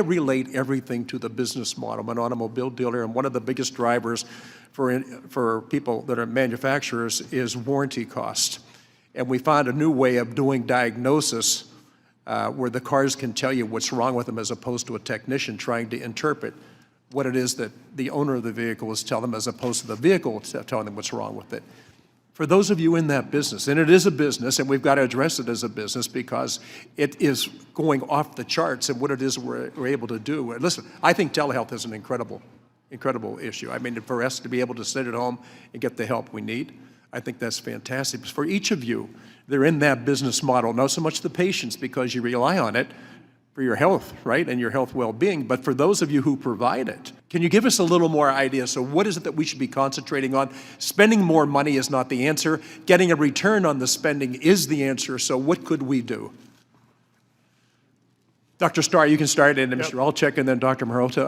relate everything to the business model. I'm an automobile dealer, and one of the biggest drivers for people that are manufacturers is warranty cost. And we found a new way of doing diagnosis where the cars can tell you what's wrong with them as opposed to a technician trying to interpret what it is that the owner of the vehicle is telling them as opposed to the vehicle telling them what's wrong with it. For those of you in that business, and it is a business, and we've got to address it as a business because it is going off the charts and what it is we're able to do. Listen, I think telehealth is an incredible issue. I mean, for us to be able to sit at home and get the help we need, I think that's fantastic. For each of you, they're in that business model, not so much the patients because you rely on it for your health, right, and your health well-being, but for those of you who provide it. Can you give us a little more idea? So what is it that we should be concentrating on? Spending more money is not the answer. Getting a return on the spending is the answer, so what could we do? Dr. Starr, you can start, and Mr. Alchek, and then Dr. Marotta.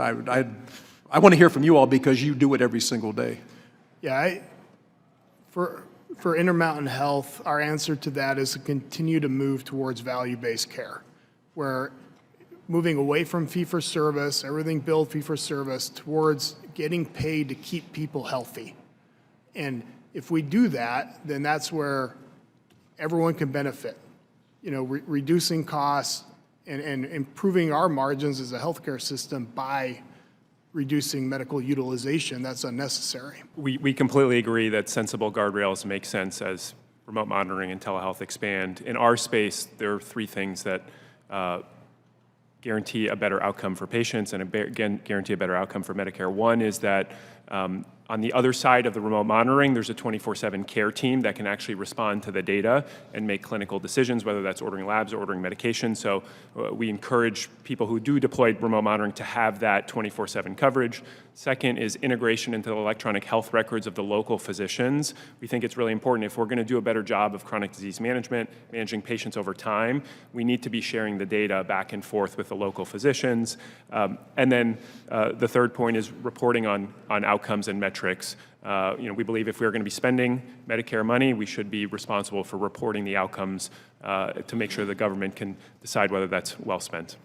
I want to hear from you all because you do it every single day. Yeah, for Intermountain Health, our answer to that is to continue to move towards value-based care, where moving away from fee-for-service, everything billed fee-for-service, towards getting paid to keep people healthy. And if we do that, then that's where everyone can benefit. You know, reducing costs and improving our margins as a healthcare system by reducing medical utilization that's unnecessary. We completely agree that sensible guardrails make sense as remote monitoring and telehealth expand. In our space, there are three things that guarantee a better outcome for patients and again guarantee a better outcome for Medicare. One is that on the other side of the remote monitoring, there's a 24/7 care team that can actually respond to the data and make clinical decisions, whether that's ordering labs or ordering medication. So we encourage people who do deploy remote monitoring to have that 24/7 coverage. Second is integration into the electronic health records of the local physicians. We think it's really important if we're going to do a better job of chronic disease management, managing patients over time, we need to be sharing the data back and forth with the local physicians. And then the third point is reporting on outcomes and metrics. We believe if we're going to be spending Medicare money, we should be responsible for reporting the outcomes to make sure the government can decide whether that's well spent.